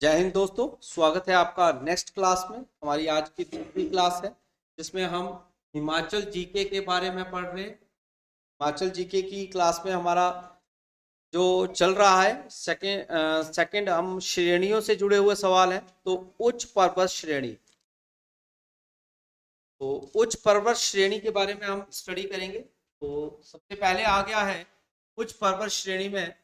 जय हिंद दोस्तों। स्वागत है आपका नेक्स्ट क्लास में। हमारी आज की दूसरी क्लास है जिसमें हम हिमाचल जीके के बारे में पढ़ रहे हैं। हिमाचल जीके की क्लास में हमारा जो चल रहा है सेकंड हम श्रेणियों से जुड़े हुए सवाल हैं। तो उच्च पर्वत श्रेणी, तो उच्च पर्वत श्रेणी के बारे में हम स्टडी करेंगे। तो सबसे पहले आ गया है उच्च पर्वत श्रेणी में।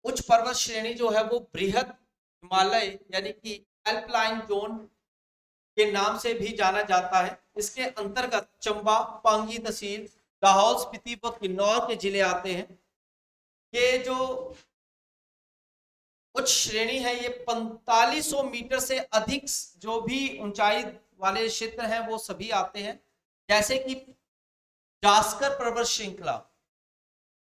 उच्च पर्वत श्रेणी जो है वो बृहद हिमालय यानी कि एल्पलाइन जोन के नाम से भी जाना जाता है। इसके अंतर्गत चंबा, पांगी तहसील, लाहौल स्पीति व किन्नौर के जिले आते हैं। ये जो उच्च श्रेणी है ये 4500 मीटर से अधिक जो भी ऊंचाई वाले क्षेत्र हैं वो सभी आते हैं। जैसे कि जास्कर पर्वत श्रृंखला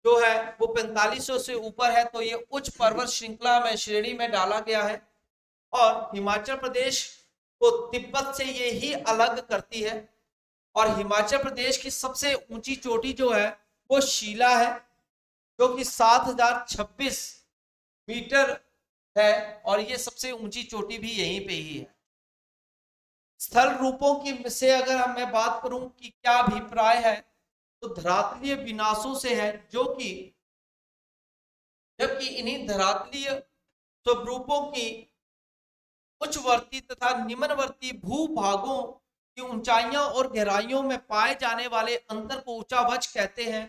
जो है वो 4500 से ऊपर है, तो ये उच्च पर्वत श्रृंखला में श्रेणी में डाला गया है। और हिमाचल प्रदेश को तिब्बत से ये ही अलग करती है। और हिमाचल प्रदेश की सबसे ऊंची चोटी जो है वो शिला है, जो कि 7026 मीटर है। और ये सबसे ऊंची चोटी भी यहीं पे ही है। स्थल रूपों की से अगर मैं बात करूं कि क्या अभिप्राय है, तो धरातलीय विनाशों से है, जो कि जबकि इन्हीं धरातलीय स्वरूपों की उच्चवर्ती तथा निम्नवर्ती भूभागों की ऊंचाइयों और गहराइयों में पाए जाने वाले अंतर को ऊंचावच कहते हैं।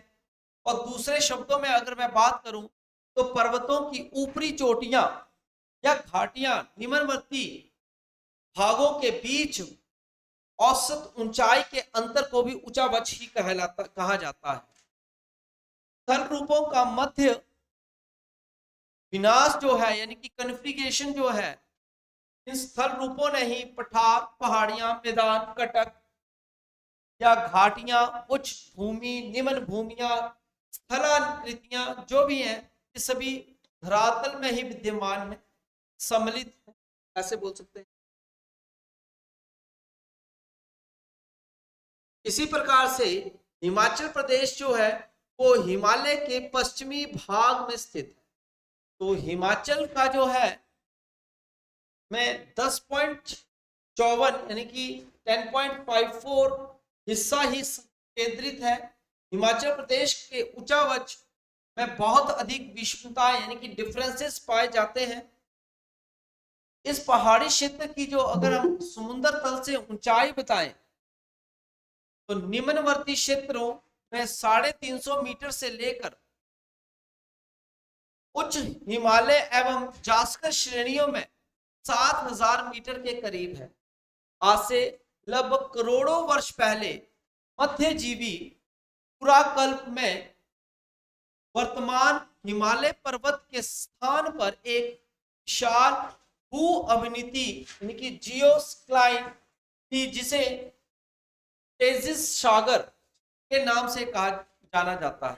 और दूसरे शब्दों में अगर मैं बात करूं, तो पर्वतों की ऊपरी चोटियां या घाटियां निम्नवर्ती भागों के बीच औसत ऊंचाई के अंतर को भी ऊंचावच ही कहा जाता है। स्थल रूपों का मध्य विनाश जो है यानी कि कन्फिगरेशन जो है, इन स्थल रूपों ने ही पठार, पहाड़ियां, मैदान, कटक या घाटियां, उच्च भूमि, निम्न भूमियां, स्थलाकृतियां जो भी हैं, ये सभी धरातल में ही विद्यमान है, सम्मिलित है, ऐसे बोल सकते हैं। इसी प्रकार से हिमाचल प्रदेश जो है वो हिमालय के पश्चिमी भाग में स्थित है। तो हिमाचल का जो है में 10.54 यानी कि 10.54 हिस्सा ही केंद्रित है। हिमाचल प्रदेश के ऊंचावच में बहुत अधिक विषमता यानी कि डिफरेंसेस पाए जाते हैं। इस पहाड़ी क्षेत्र की जो अगर हम समुद्र तल से ऊंचाई बताएं, तो निम्नवर्ती क्षेत्रों में 350 मीटर से लेकर उच्च हिमालय एवं जास्कर श्रेणियों में 7000 मीटर के करीब है। आज से लगभग करोड़ों वर्ष पहले मध्यजीवी पुराकल्प में वर्तमान हिमालय पर्वत के स्थान पर एक विशाल भू अवनति यानी कि जियोस्क्लाइन थी, जिसे तेजिस सागर के नाम से कहा जाना जाता है।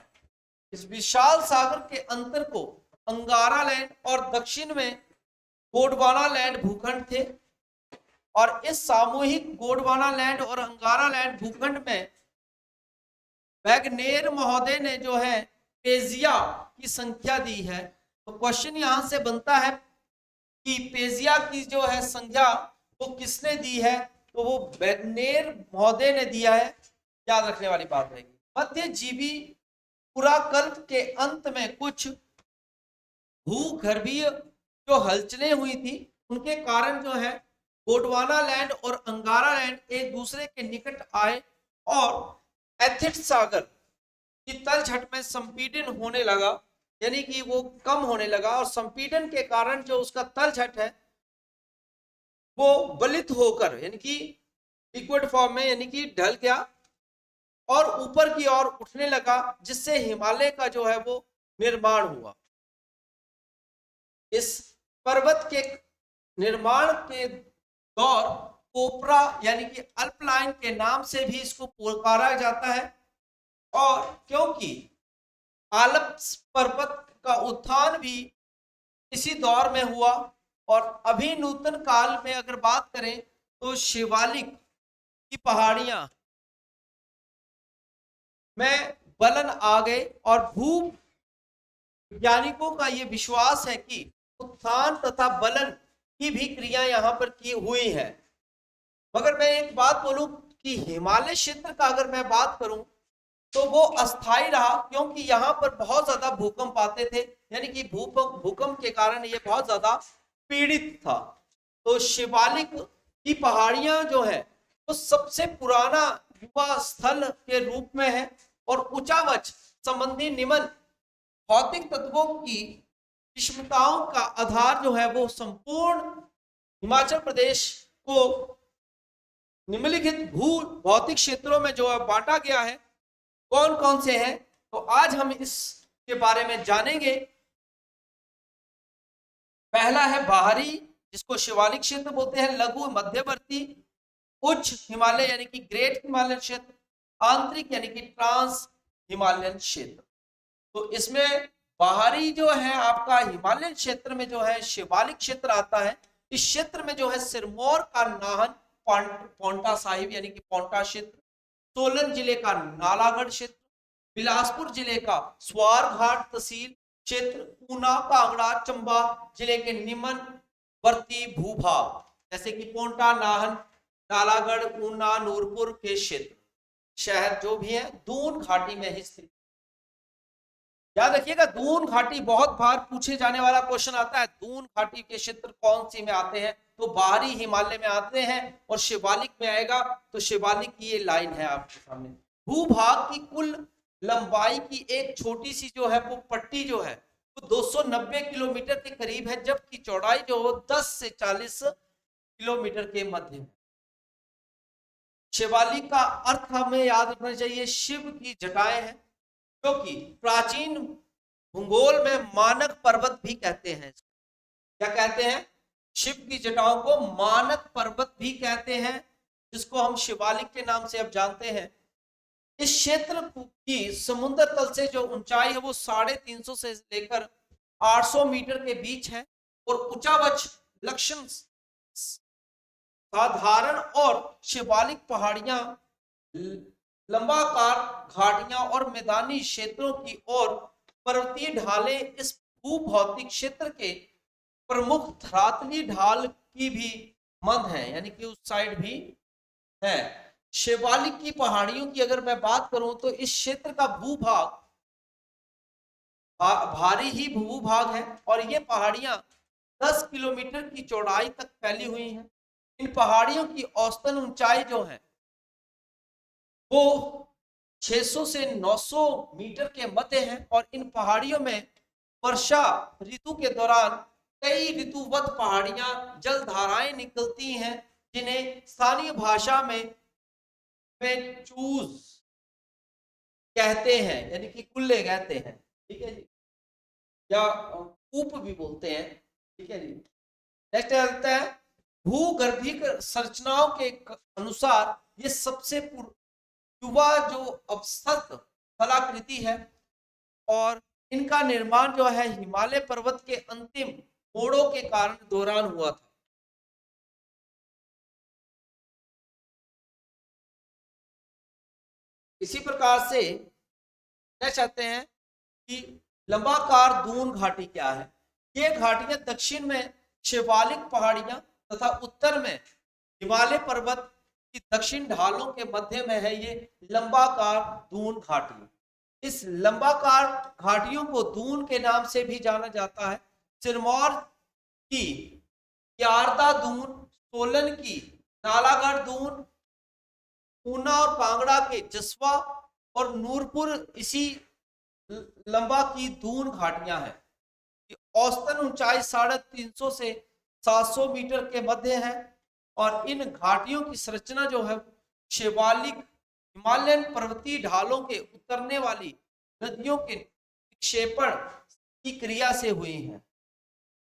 इस विशाल सागर के अंतर को अंगारा लैंड और दक्षिण में गोंडवाना लैंड भूखंड थे। और इस सामूहिक गोंडवाना लैंड और अंगारा लैंड भूखंड में वैगनेर महोदय ने जो है पेजिया की संख्या दी है। तो क्वेश्चन यहां से बनता है कि पेजिया की जो है संख्या वो किसने दी है, तो वो वैगनेर महोदय ने दिया है। याद रखने वाली बात रहेगी। मध्यजीवी पुराकल्प के अंत में कुछ भूगर्भीय जो हलचलें हुई थी, उनके कारण जो है गोंडवाना लैंड और अंगारा लैंड एक दूसरे के निकट आए और एथिड सागर की तलछट में संपीड़न होने लगा, यानी कि वो कम होने लगा। और संपीड़न के कारण जो उसका तलछट है वो गलित होकर यानी कि लिक्विड फॉर्म में यानी कि ढल गया और ऊपर की ओर उठने लगा, जिससे हिमालय का जो है वो निर्माण हुआ। इस पर्वत के निर्माण के दौर कोपरा यानी कि अल्पलाइन के नाम से भी इसको पुकारा जाता है। और क्योंकि आल्प्स पर्वत का उत्थान भी इसी दौर में हुआ, और अभी नूतन काल में अगर बात करें तो शिवालिक की पहाड़ियां में बलन आ गए और भू वैज्ञानिकों का ये विश्वास है कि उत्थान तथा बलन की भी क्रिया यहाँ पर की हुई है। मगर मैं एक बात बोलूं कि हिमालय क्षेत्र का अगर मैं बात करूं तो वो अस्थाई रहा, क्योंकि यहाँ पर बहुत ज्यादा भूकंप आते थे, यानी कि भूकंप के कारण ये बहुत ज्यादा पीड़ित था। तो शिवालिक की पहाड़ियां जो है वो सबसे पुराना युवा स्थल के रूप में है, और उचावच संबंधी निम्न भौतिक तत्वों की विषमताओं का आधार जो है वो संपूर्ण हिमाचल प्रदेश को निम्नलिखित भू भौतिक क्षेत्रों में जो है बांटा गया है। कौन कौन से हैं, तो आज हम इसके बारे में जानेंगे। पहला है बाहरी, जिसको शिवालिक क्षेत्र बोलते हैं, लघु मध्यवर्ती उच्च हिमालय यानी कि ग्रेट हिमालयन क्षेत्र, आंतरिक यानी कि ट्रांस हिमालयन क्षेत्र। तो इसमें बाहरी जो है आपका हिमालयन क्षेत्र में जो है शिवालिक क्षेत्र आता है। इस क्षेत्र में जो है सिरमौर का नाहन पांवटा साहिब यानी कि पांवटा क्षेत्र, सोलन जिले का नालागढ़ क्षेत्र, बिलासपुर जिले का स्वारघाट तहसील क्षेत्र, ऊना कांगड़ा चंबा जिले के निम्नवर्ती भूभाग जैसे कि पांवटा नाहन नालागढ़ ऊना नूरपुर के क्षेत्र शहर जो भी है दून घाटी में ही स्थित। याद रखिएगा दून घाटी बहुत बार पूछे जाने वाला क्वेश्चन आता है। दून घाटी के क्षेत्र कौन सी में आते हैं, तो बाहरी हिमालय में आते हैं, और शिवालिक में आएगा तो शिवालिक की ये लाइन है आपके सामने। भूभाग की कुल लंबाई की एक छोटी सी जो है वो पट्टी जो है वो 290 किलोमीटर के करीब है, जबकि चौड़ाई जो है 10 से 40 किलोमीटर के मध्य में। शिवालिक का अर्थ हमें याद रखना चाहिए, शिव की जटाएं हैं, जो कि प्राचीन भूगोल में मानक पर्वत भी कहते हैं। क्या कहते हैं, शिव की जटाओं को मानक पर्वत भी कहते हैं, जिसको हम शिवालिक के नाम से अब जानते हैं। इस क्षेत्र की समुद्र तल से जो ऊंचाई है वो 350 से लेकर 800 मीटर के बीच है, और उचावच लक्षण साधारण और शिवालिक पहाड़ियां लंबाकार घाटियां और मैदानी क्षेत्रों की और पर्वतीय ढालें इस भूभौतिक क्षेत्र के प्रमुख धरातली ढाल की भी मंद है, यानी कि उस साइड भी है। शिवालिक की पहाड़ियों की अगर मैं बात करूं तो इस क्षेत्र का भूभाग भारी ही भूभाग है, और ये पहाड़ियां 10 किलोमीटर की चौड़ाई तक फैली हुई हैं। इन पहाड़ियों की औसतन ऊंचाई जो है वो 600 से 900 मीटर के मध्य है, और इन पहाड़ियों में वर्षा ऋतु के दौरान कई ऋतुवत पहाड़ियां जल धाराएं निकलती हैं, जिन्हें स्थानीय भाषा में चूज कहते हैं, यानी कि कुल्ले कहते हैं, ठीक है जी, या कूप भी बोलते हैं, ठीक है जी। नेक्स्ट आता है भूगर्भिक संरचनाओं के अनुसार ये सबसे युवा जो अवस्थित स्थलाकृति है, और इनका निर्माण जो है हिमालय पर्वत के अंतिम मोड़ों के कारण दौरान हुआ था। इसी प्रकार से नेक्स्ट आते हैं कि लंबाकार दून घाटी क्या है। ये घाटियां दक्षिण में शिवालिक पहाड़ियां तथा उत्तर में हिमालय पर्वत की दक्षिण ढालों के मध्य में है ये लंबाकार दून घाटी। इस लंबाकार घाटियों को दून के नाम से भी जाना जाता है। सिरमौर की यारदा दून, सोलन की नालागढ़ दून, ऊना और कांगड़ा के जसवा और नूरपुर इसी लंबा की दून घाटियां हैं। औसतन ऊंचाई 350 से 700 मीटर के मध्य है, और इन घाटियों की संरचना जो है शिवालिक हिमालयन पर्वतीय ढालों के उतरने वाली नदियों के निक्षेपण की क्रिया से हुई है।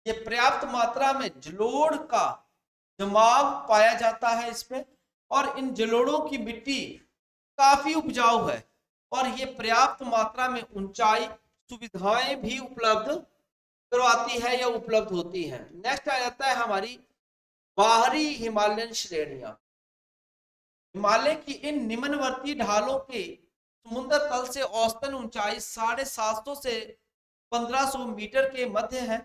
ये पर्याप्त मात्रा में जलोढ़ का जमाव पाया जाता है इसमें, और इन जलोढ़ों की मिट्टी काफी उपजाऊ है, और ये पर्याप्त मात्रा में ऊंचाई सुविधाएं भी उपलब्ध करवाती है या उपलब्ध होती है। नेक्स्ट आ जाता है हमारी बाहरी हिमालयन श्रेणियां। हिमालय की इन निम्नवर्ती ढालों के समुद्र तल से औसतन ऊंचाई 750 से 1500 मीटर के मध्य है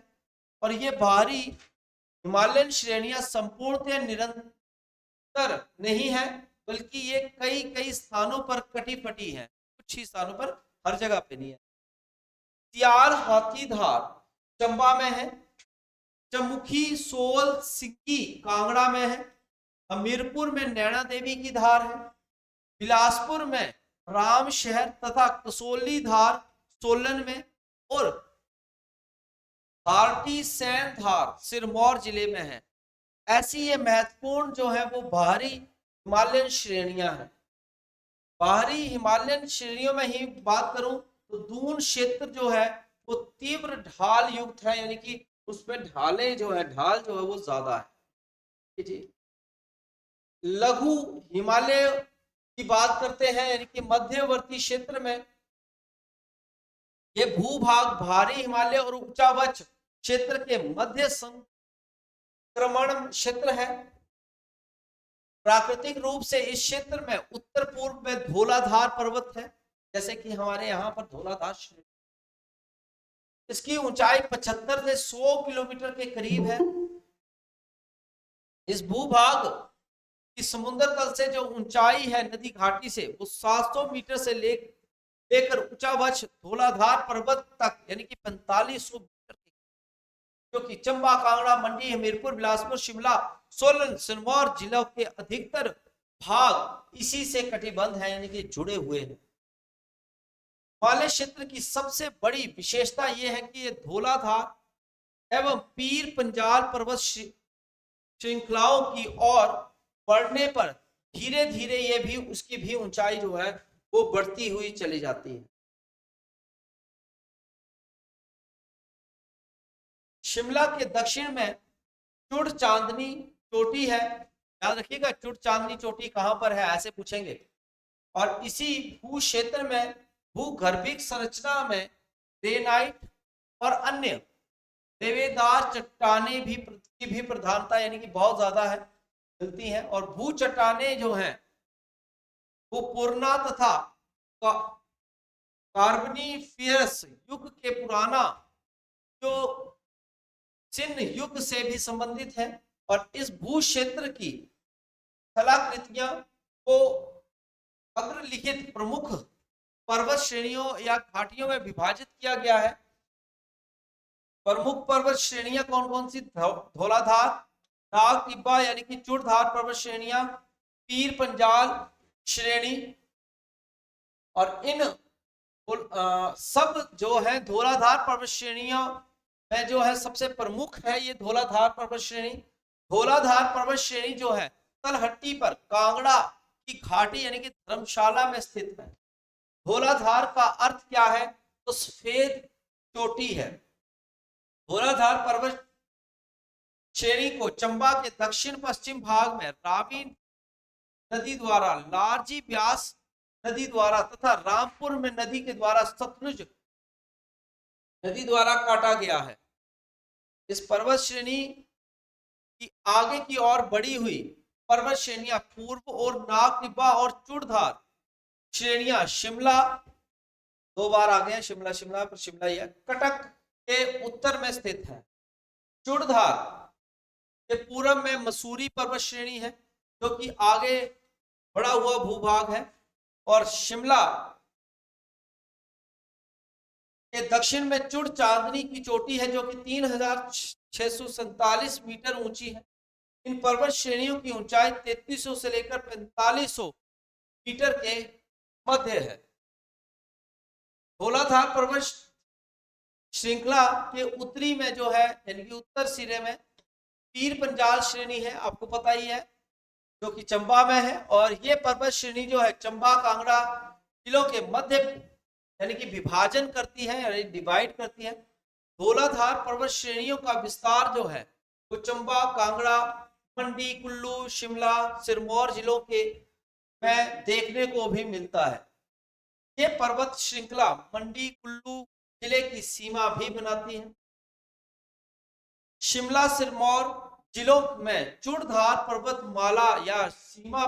और ये बाहरी हिमालयन श्रेणियां संपूर्णतः निरंतर नहीं है, बल्कि ये कई कई स्थानों पर कटी फटी है, कुछ ही स्थानों पर, हर जगह पे नहीं है। त्यार हाथीधार चंबा में है, चमुखी सोल सिक्की कांगड़ा में है, हमीरपुर में नैना देवी की धार है, बिलासपुर में राम शहर तथा कसोली धार सोलन में, और भारती सैन धार सिरमौर जिले में है। ऐसी ये महत्वपूर्ण जो है वो बाहरी हिमालयन श्रेणियां हैं। बाहरी हिमालयन श्रेणियों में ही बात करूं तो दून क्षेत्र जो है वो तीव्र ढाल युक्त है, यानी कि उसमें ढालें जो है, ढाल जो है वो ज्यादा है जी। लघु हिमालय की बात करते हैं, यानी कि मध्यवर्ती क्षेत्र में ये भूभाग भारी हिमालय और उच्चावच क्षेत्र के मध्य संक्रमण क्षेत्र है। प्राकृतिक रूप से इस क्षेत्र में उत्तर पूर्व में धौलाधार पर्वत है, जैसे कि हमारे यहाँ पर धौलाधार श्रेणी, इसकी ऊंचाई 75 से 100 किलोमीटर के करीब है। इस भूभाग की समुद्र तल से जो ऊंचाई है नदी घाटी से वो 700 मीटर से लेकर उच्चावच धौलाधार पर्वत तक, यानी कि 4500 मीटर, जो कि चंबा, कांगड़ा, मंडी, हमीरपुर, बिलासपुर, शिमला, सोलन, सिरमौर जिलों के अधिकतर भाग इसी से कटिबंध है, यानी कि जुड़े हुए हैं। हिमालय क्षेत्र की सबसे बड़ी विशेषता यह है कि ये धौलाधार एवं पीर पंजाल पर्वत श्रृंखलाओं की ओर बढ़ने पर धीरे धीरे ये भी उसकी भी ऊंचाई जो है वो बढ़ती हुई चली जाती है। शिमला के दक्षिण में चुड़ चांदनी चोटी है, याद रखिएगा चुड़ चांदनी चोटी कहां पर है ऐसे पूछेंगे। और इसी भू क्षेत्र में भूगर्भिक संरचना में ग्रेनाइट और अन्य देवेदार चट्टाने भी प्रधानता, यानी कि बहुत ज्यादा है, मिलती हैं। और भू चट्टाने जो हैं वो पूर्णा तथा कार्बोनिफेरस युग के पुराना जो चिन्ह युग से भी संबंधित है। और इस भू क्षेत्र की कलाकृतियां को अग्रलिखित प्रमुख पर्वत श्रेणियों या घाटियों में विभाजित किया गया है। प्रमुख पर्वत श्रेणियां कौन कौन सी? धौलाधार, नाग टिब्बा यानी कि चूड़धार पर्वत श्रेणियां, पीर पंजाल श्रेणी, और इन सब जो है धौलाधार पर्वत श्रेणियों में जो है सबसे प्रमुख है ये धौलाधार पर्वत श्रेणी। धौलाधार पर्वत श्रेणी जो है तलहट्टी पर कांगड़ा की घाटी यानी कि धर्मशाला में स्थित है। धौलाधार का अर्थ क्या है? तो सफेद चोटी है। धौलाधार पर्वत श्रेणी को चंबा के दक्षिण पश्चिम भाग में रावी नदी द्वारा, लारजी ब्यास नदी द्वारा तथा रामपुर में नदी के द्वारा, सतलुज नदी द्वारा काटा गया है। इस पर्वत श्रेणी की आगे की ओर बढ़ी हुई पर्वत श्रेणियां पूर्व और नाग टिब्बा और चूड़धार श्रेणियां शिमला, दो बार आ गए शिमला, शिमला पर शिमला ही है, कटक के उत्तर में स्थित है। चूड़धार के पूर्व में मसूरी पर्वत श्रेणी है जो कि आगे बढ़ा हुआ भूभाग है, और शिमला के दक्षिण में चुड़ चांदनी की चोटी है जो कि 3647 मीटर ऊंची है। इन पर्वत श्रेणियों की ऊंचाई 3300 से लेकर 4500 मीटर के मध्य है। धौलाधार पर्वत श्रृंखला के उत्तरी में जो है यानी कि उत्तर सिरे में पीर पंजाल श्रेणी है, आपको पता ही है, जो कि चंबा में है। और ये पर्वत श्रेणी जो है चंबा कांगड़ा जिलों के मध्य यानी कि विभाजन करती है, यानी डिवाइड करती है। धौलाधार पर्वत श्रेणियों का विस्तार जो है वो चंबा, कांगड़ा, मंडी, कुल्लू, शिमला, सिरमौर जिलों के में देखने को भी मिलता है। ये पर्वत श्रृंखला मंडी, कुल्लू जिले की सीमा भी बनाती है। शिमला, सिरमौर जिलों में चूड़धार पर्वत माला या सीमा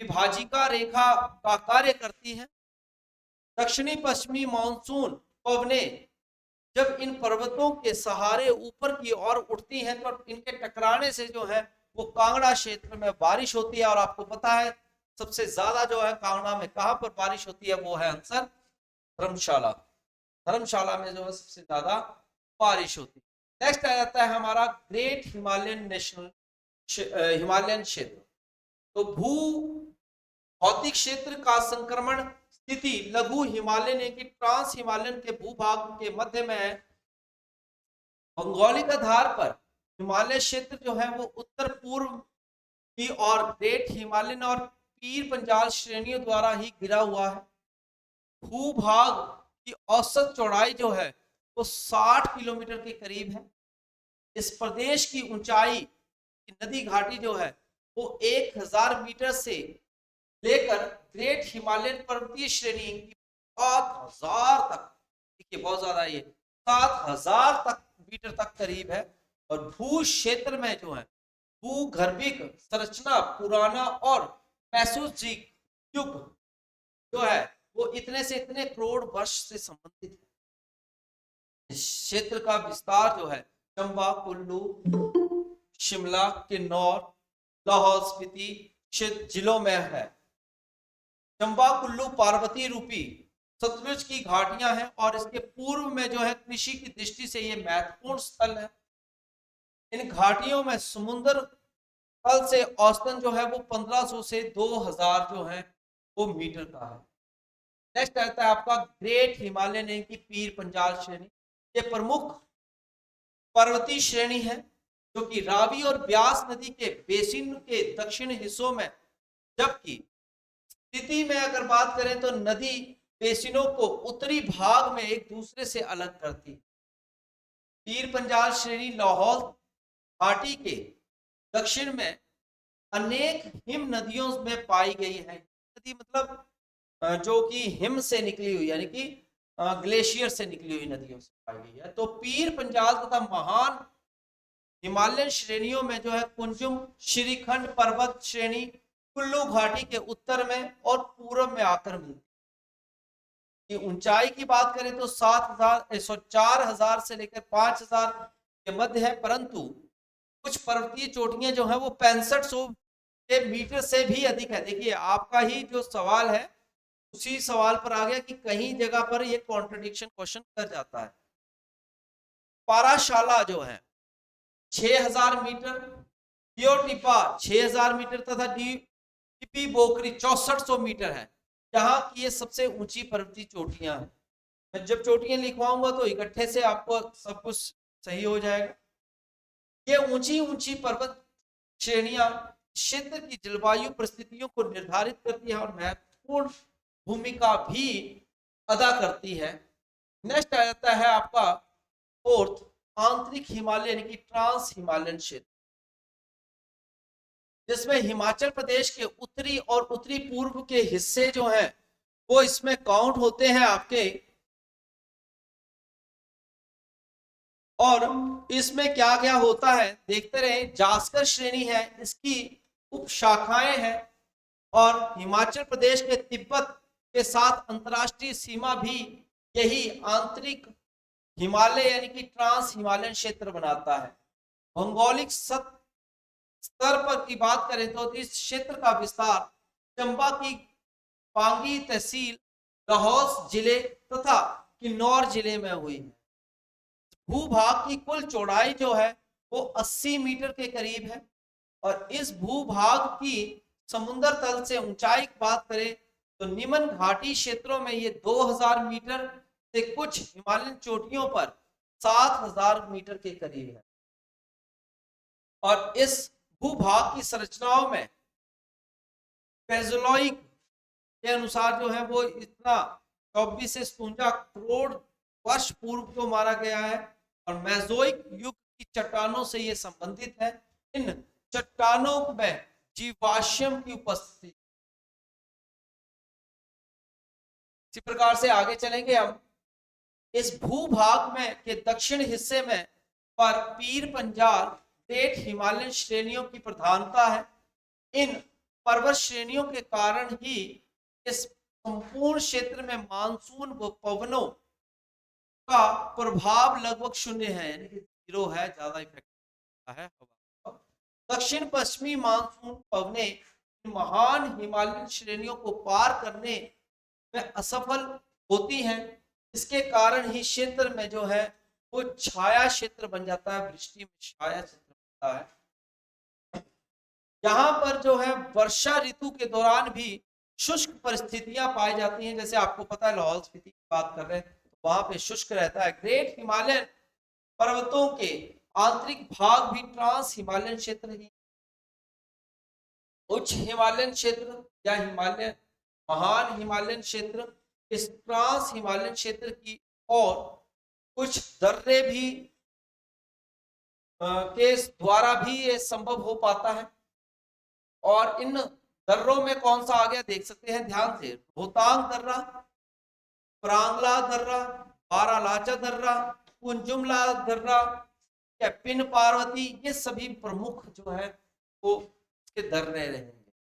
विभाजिका रेखा का कार्य करती है। दक्षिणी पश्चिमी मानसून पवनें जब इन पर्वतों के सहारे ऊपर की ओर उठती हैं तो इनके टकराने से जो है वो कांगड़ा क्षेत्र में बारिश होती है। और आपको पता है सबसे ज्यादा जो है कांगड़ा में कहां पर बारिश होती है, वो है आंसर धर्मशाला। धर्मशाला में जो है सबसे ज्यादा बारिश होती है। नेक्स्ट आ जाता है हमारा ग्रेट हिमालयन हिमालयन क्षेत्र। तो भू भौतिक क्षेत्र का संक्रमण स्थिति लघु हिमालयन यानी कि ट्रांस हिमालयन के भूभाग के मध्य में है। भौगोलिक आधार पर हिमालय क्षेत्र जो है वो उत्तर पूर्व की और ग्रेट हिमालयन और पीर पंजाल श्रेणियों द्वारा ही घिरा हुआ है। भूभाग की औसत चौड़ाई जो है वो 60 किलोमीटर के करीब है। इस प्रदेश की ऊंचाई की नदी घाटी जो है वो 1000 मीटर से लेकर ग्रेट हिमालयन पर्वतीय श्रेणी की 7000 तक, देखिए बहुत ज्यादा, ये 7000 तक मीटर तक करीब है। और भू क्षेत्र में जो है भूगर्भिक संरचना पुराना और मैसोजिक युग जो है वो इतने से इतने करोड़ वर्ष से संबंधित है। इस क्षेत्र का विस्तार जो है चंबा, कुल्लू, शिमला, किन्नौर, लाहौल स्पीति जिलों में है। चंबा कुल्लू पार्वती रूपी सतलुज की घाटियां हैं और इसके पूर्व में जो है कृषि की दृष्टि से ये महत्वपूर्ण स्थल है। इन घाटियों में समुद्र तल से औसतन जो है वो 1500 से 2000 जो है वो मीटर का है। नेक्स्ट आता है आपका ग्रेट हिमालयन यानी कि पीर पंजाल श्रेणी। ये प्रमुख पर्वतीय श्रेणी है जो कि रावी और ब्यास नदी के बेसिन के दक्षिण हिस्सों में, जबकि स्थिति में अगर बात करें तो नदी बेसिनों को उत्तरी भाग में एक दूसरे से अलग करती है। पीर पंजाल श्रेणी लाहौल घाटी के दक्षिण में अनेक हिम नदियों में पाई गई है। नदी मतलब जो कि हिम से निकली हुई यानी कि ग्लेशियर से निकली हुई नदियों से पाई गई है। तो पीर पंजाल तथा महान हिमालयन श्रेणियों में जो है कुंजुम श्रीखंड पर्वत श्रेणी कुल्लू घाटी के उत्तर में और पूर्व में आकर मिलती है। ऊंचाई की बात करें तो 4000 से लेकर 5000 के मध्य है, परंतु कुछ पर्वतीय चोटियां जो है वो 6500 मीटर से भी अधिक है। देखिए आपका ही जो सवाल है उसी सवाल पर आ गया कि कहीं जगह पर ये कॉन्ट्रडिक्शन क्वेश्चन कर जाता है। पाराशाला जो है 6000 मीटर, दियोटिपा 6000 मीटर तथा टीपी बोकरी 6400 मीटर है, जहां की ये सबसे ऊंची पर्वतीय चोटियां हैं। मैं जब चोटियां लिखवाऊंगा तो इकट्ठे से आपको सब कुछ सही हो जाएगा। ये ऊंची ऊंची पर्वत श्रेणियां क्षेत्र की जलवायु परिस्थितियों को निर्धारित करती है और महत्वपूर्ण भूमिका भी अदा करती है। नेक्स्ट आ जाता है आपका फोर्थ आंतरिक हिमालय यानी कि ट्रांस हिमालयन क्षेत्र, जिसमें हिमाचल प्रदेश के उत्तरी और उत्तरी पूर्व के हिस्से जो हैं वो इसमें काउंट होते हैं आपके। और इसमें क्या क्या होता है देखते रहे। जास्कर श्रेणी है, इसकी उप शाखाएं हैं और हिमाचल प्रदेश के तिब्बत के साथ अंतरराष्ट्रीय सीमा भी यही आंतरिक हिमालय यानी कि ट्रांस हिमालयन क्षेत्र बनाता है। भौगोलिक स्तर पर की बात करें तो इस क्षेत्र का विस्तार चंबा की पांगी तहसील, लाहौल जिले तथा किन्नौर जिले में हुई है। भूभाग की कुल चौड़ाई जो है वो 80 मीटर के करीब है और इस भूभाग की समुद्र तल से ऊंचाई की बात करें तो निम्न घाटी क्षेत्रों में ये 2000 मीटर से कुछ हिमालयन चोटियों पर 7000 मीटर के करीब है। और इस भूभाग की संरचनाओं में पेजोलॉइक के अनुसार जो है वो इतना 24 से 57 करोड़ वर्ष पूर्व को माना गया है और मेसोइक युग की चट्टानों से ये संबंधित है। इन चट्टानों में जीवाश्म की उपस्थिति। इसी प्रकार से आगे चलेंगे हम। इस भूभाग में के दक्षिण हिस्से में पर पीर पंजाल ग्रेट हिमालयन श्रेणियों की प्रधानता है। इन पर्वत श्रेणियों के कारण ही इस संपूर्ण क्षेत्र में मानसून व पवनों का प्रभाव लगभग शून्य है, यानी कि 0 है, ज्यादा इफेक्ट है हवा। दक्षिण पश्चिमी मानसून पवनें महान हिमालयन श्रेणियों को पार करने में असफल होती हैं। इसके कारण ही क्षेत्र में जो है वो छाया क्षेत्र बन जाता है, वृष्टि में छाया क्षेत्र बनता है। यहाँ पर जो है वर्षा ऋतु के दौरान भी शुष्क परिस्थितियां पाई जाती हैं। जैसे आपको पता है लाहौल स्पीति की बात कर रहे हैं तो वहां पे शुष्क रहता है। ग्रेट हिमालयन पर्वतों के आंतरिक भाग भी ट्रांस हिमालयन क्षेत्र ही, उच्च हिमालयन क्षेत्र या हिमालयन महान हिमालयन क्षेत्र, इस ट्रांस हिमालयन क्षेत्र की और कुछ दर्रे भी के द्वारा भी ये संभव हो पाता है। और इन दर्रों में कौन सा आ गया देख सकते हैं ध्यान से, रोहतांग दर्रा, प्रांगला दर्रा, बारालाचा दर्रा, कुंजुमला दर्रा, पिन पार्वती, ये सभी प्रमुख जो है वो इसके दर्रे रहेंगे।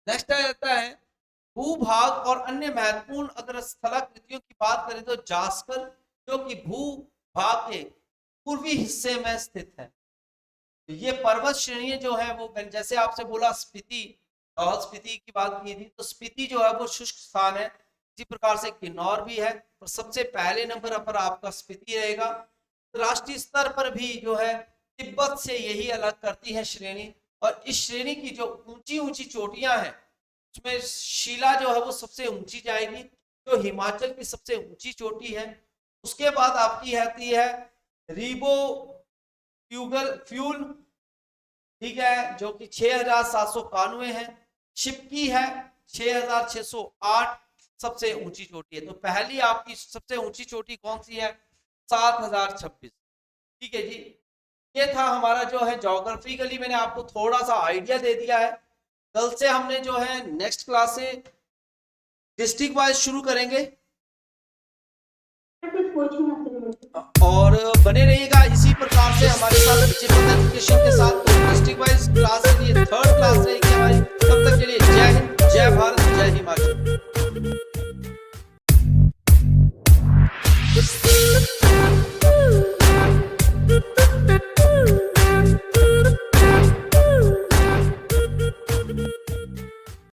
नेक्स्ट आ जाता है भूभाग और अन्य महत्वपूर्ण अगर स्थलाकृतियों की बात करें तो जास्कर जो कि भूभाग के पूर्वी हिस्से में स्थित है। ये पर्वत श्रेणियां जो है वो, जैसे आपसे बोला स्पीति, लाहौल स्पीति की बात की थी, तो स्पीति जो है वो शुष्क स्थान है। इसी प्रकार से किन्नौर भी है, और सबसे पहले नंबर पर आपका स्पीति रहेगा। राष्ट्रीय स्तर पर भी जो है तिब्बत से यही अलग करती है श्रेणी, और इस श्रेणी की जो ऊंची ऊंची चोटियां हैं उसमें शिला जो है वो सबसे ऊंची जाएगी, जो हिमाचल की सबसे ऊंची चोटी है। उसके बाद आपकी आती है रीबो फ्यूल, ठीक है, जो कि 6791 है। शिपकी है 6608 सबसे ऊंची चोटी है। तो पहली आपकी सबसे ऊंची चोटी कौन सी है, 7026, ठीक है जी। ये था हमारा जो है ज्योग्राफिकली, मैंने आपको थोड़ा सा आइडिया दे दिया है। कल से हमने जो है नेक्स्ट क्लास से डिस्ट्रिक्ट वाइज शुरू करेंगे, और बने रहिएगा इसी प्रकार से हमारे साथ एजुकेशन के